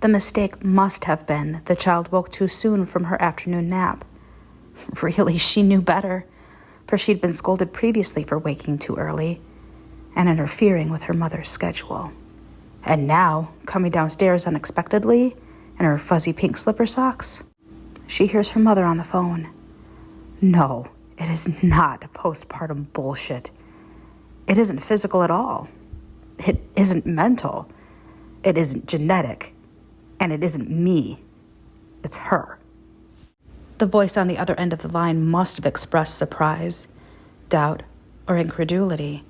The mistake must have been the child woke too soon from her afternoon nap. Really, she knew better, for she'd been scolded previously for waking too early and interfering with her mother's schedule. And now, coming downstairs unexpectedly in her fuzzy pink slipper socks, she hears her mother on the phone. No, it is not postpartum bullshit. It isn't physical at all. It isn't mental. It isn't genetic. And it isn't me. It's her. The voice on the other end of the line must have expressed surprise, doubt, or incredulity,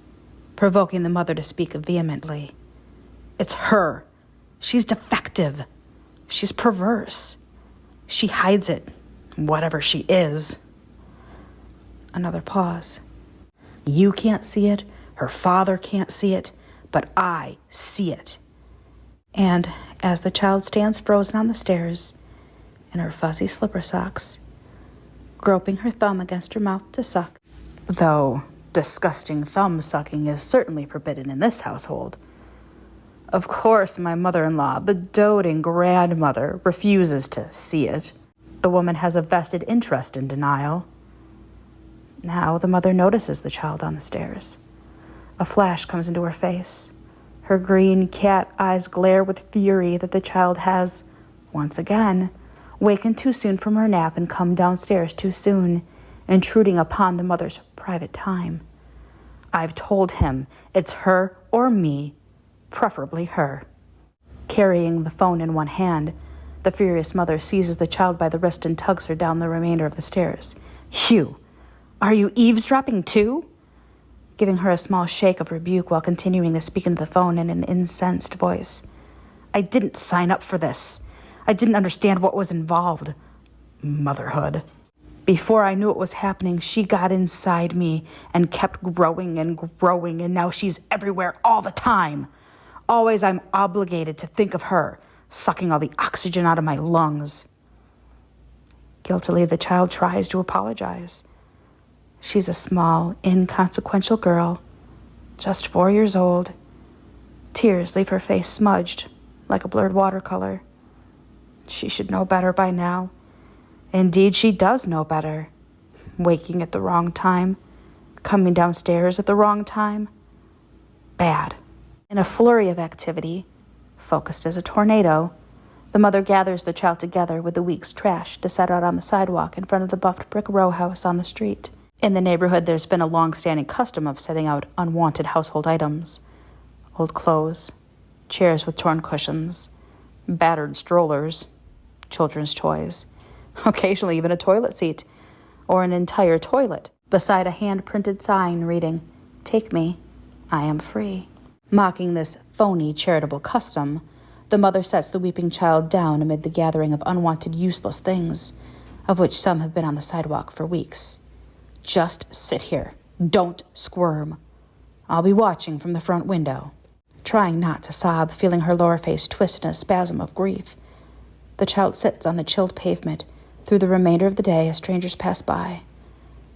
provoking the mother to speak vehemently. It's her. She's defective. She's perverse. She hides it, whatever she is. Another pause. You can't see it. Her father can't see it. But I see it. And as the child stands frozen on the stairs, in her fuzzy slipper socks, groping her thumb against her mouth to suck, though disgusting thumb sucking is certainly forbidden in this household. Of course, my mother-in-law, the doting grandmother, refuses to see it. The woman has a vested interest in denial. Now the mother notices the child on the stairs. A flash comes into her face. Her green cat eyes glare with fury that the child has, once again, wakened too soon from her nap and come downstairs too soon, intruding upon the mother's private time. I've told him it's her or me, preferably her. Carrying the phone in one hand, the furious mother seizes the child by the wrist and tugs her down the remainder of the stairs. Hugh, are you eavesdropping too? Giving her a small shake of rebuke while continuing to speak into the phone in an incensed voice. I didn't sign up for this. I didn't understand what was involved. Motherhood. Before I knew what was happening, she got inside me and kept growing, and now she's everywhere all the time. Always I'm obligated to think of her, sucking all the oxygen out of my lungs. Guiltily, the child tries to apologize. She's a small, inconsequential girl, just 4 years old. Tears leave her face smudged like a blurred watercolor. She should know better by now. Indeed, she does know better. Waking at the wrong time, coming downstairs at the wrong time. Bad. In a flurry of activity, focused as a tornado, the mother gathers the child together with the week's trash to set out on the sidewalk in front of the buffed brick row house on the street. In the neighborhood, there's been a long-standing custom of setting out unwanted household items. Old clothes, chairs with torn cushions, battered strollers, children's toys, occasionally even a toilet seat, or an entire toilet, beside a hand-printed sign reading, "Take me, I am free." Mocking this phony charitable custom, the mother sets the weeping child down amid the gathering of unwanted useless things, of which some have been on the sidewalk for weeks. Just sit here. Don't squirm. I'll be watching from the front window. Trying not to sob, feeling her lower face twist in a spasm of grief, the child sits on the chilled pavement through the remainder of the day as strangers pass by,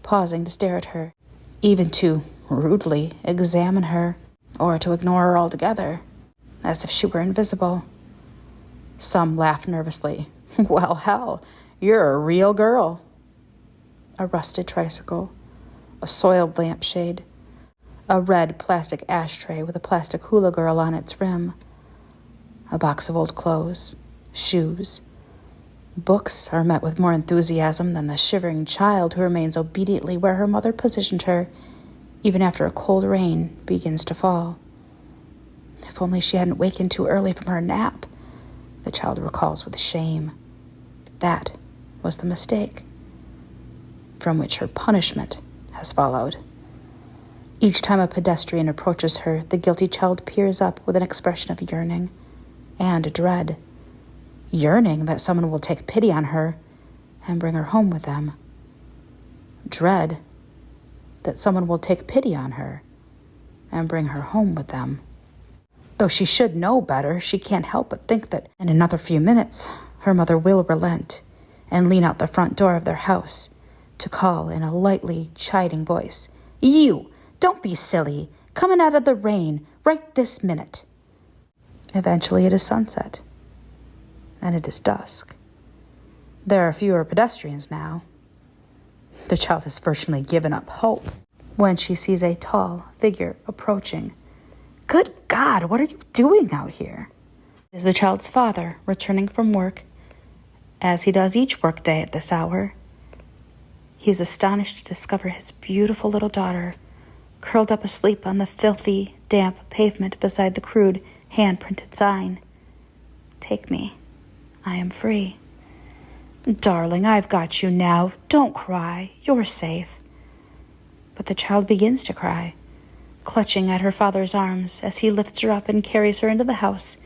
pausing to stare at her, even to rudely examine her, or to ignore her altogether, as if she were invisible. Some laugh nervously. Well, hell, you're a real girl. A rusted tricycle, a soiled lampshade, a red plastic ashtray with a plastic hula girl on its rim, a box of old clothes, shoes. Books are met with more enthusiasm than the shivering child who remains obediently where her mother positioned her, even after a cold rain begins to fall. If only she hadn't wakened too early from her nap, the child recalls with shame. That was the mistake, from which her punishment has followed. Each time a pedestrian approaches her, the guilty child peers up with an expression of yearning and dread. Yearning that someone will take pity on her and bring her home with them. Dread that someone will take pity on her and bring her home with them. Though she should know better, she can't help but think that in another few minutes, her mother will relent and lean out the front door of their house to call in a lightly chiding voice, "You, don't be silly, coming out of the rain right this minute." Eventually it is sunset, and it is dusk. There are fewer pedestrians now. The child has virtually given up hope when she sees a tall figure approaching. Good God, what are you doing out here? It is the child's father returning from work, as he does each workday at this hour. He is astonished to discover his beautiful little daughter curled up asleep on the filthy, damp pavement beside the crude, hand-printed sign. Take me. I am free. Darling, I've got you now. Don't cry. You're safe. But the child begins to cry, clutching at her father's arms as he lifts her up and carries her into the house,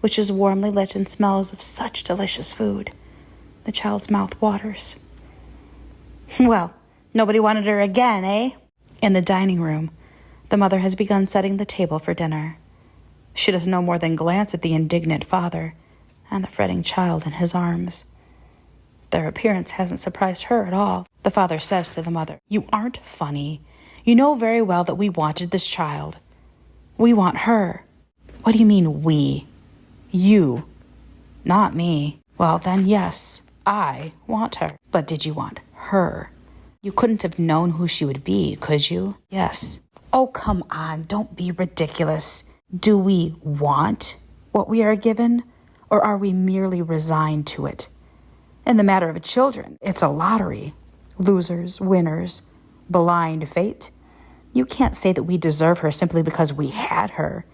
which is warmly lit and smells of such delicious food. The child's mouth waters. Well, nobody wanted her again, eh? In the dining room, the mother has begun setting the table for dinner. She does no more than glance at the indignant father and the fretting child in his arms. Their appearance hasn't surprised her at all. The father says to the mother, "You aren't funny. You know very well that we wanted this child. We want her." "What do you mean, we?" "You. Not me." "Well, then, yes, I want her." "But did you want her? You couldn't have known who she would be, could you?" "Yes." "Oh, come on, don't be ridiculous. Do we want what we are given, or are we merely resigned to it? In the matter of children, it's a lottery. Losers, winners, blind fate. You can't say that we deserve her simply because we had her,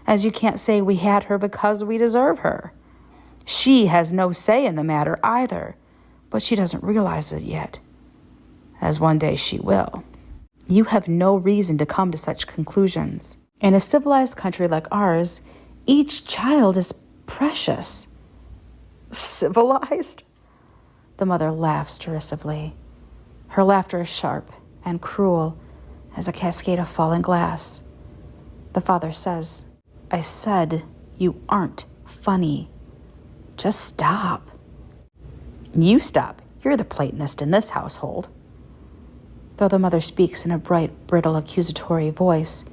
as you can't say we had her because we deserve her. She has no say in the matter either, but she doesn't realize it yet, as one day she will. You have no reason to come to such conclusions. In a civilized country like ours, each child is precious." "Civilized?" The mother laughs derisively. Her laughter is sharp and cruel as a cascade of falling glass. The father says, "I said you aren't funny. Just stop." "You stop. You're the Platonist in this household." Though the mother speaks in a bright, brittle, accusatory voice,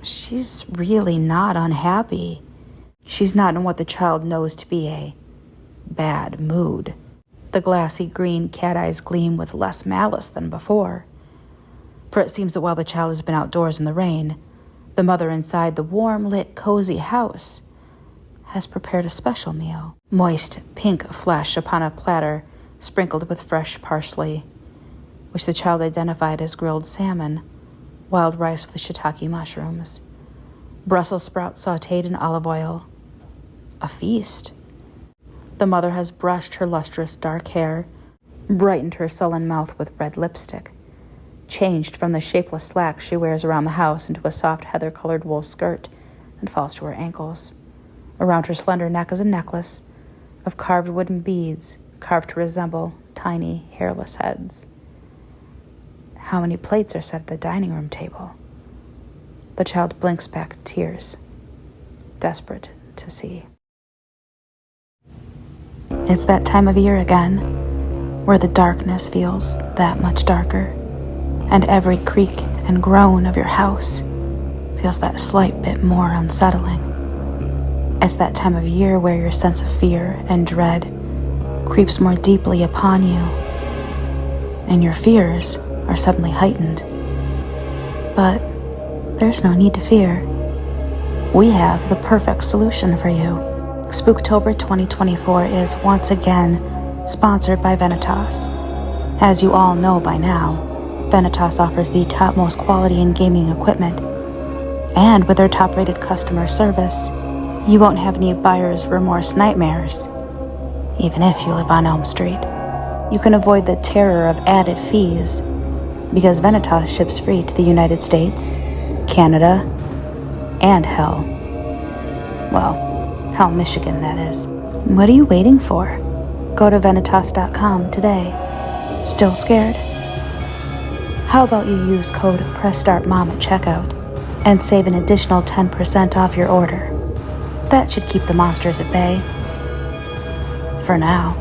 she's really not unhappy. She's not in what the child knows to be a bad mood. The glassy green cat eyes gleam with less malice than before. For it seems that while the child has been outdoors in the rain, the mother inside the warm-lit, cozy house has prepared a special meal. Moist, pink flesh upon a platter sprinkled with fresh parsley, which the child identified as grilled salmon, wild rice with shiitake mushrooms, Brussels sprouts sautéed in olive oil. A feast. The mother has brushed her lustrous dark hair, brightened her sullen mouth with red lipstick, changed from the shapeless slacks she wears around the house into a soft heather-colored wool skirt and falls to her ankles. Around her slender neck is a necklace of carved wooden beads, carved to resemble tiny, hairless heads. How many plates are set at the dining room table? The child blinks back tears, desperate to see. It's that time of year again, where the darkness feels that much darker, and every creak and groan of your house feels that slight bit more unsettling. It's that time of year where your sense of fear and dread creeps more deeply upon you, and your fears are suddenly heightened. But there's no need to fear. We have the perfect solution for you. Spooktober 2024 is once again sponsored by VENATOS. As you all know by now, VENATOS offers the topmost quality in gaming equipment, and with their top-rated customer service, you won't have any buyer's remorse nightmares, even if you live on Elm Street. You can avoid the terror of added fees because VENATOS ships free to the United States, Canada, and hell. Well, Hell, Michigan, that is. What are you waiting for? Go to VENATOS.com today. Still scared? How about you use code PRESSSTARTMOM at checkout and save an additional 10% off your order? That should keep the monsters at bay. For now.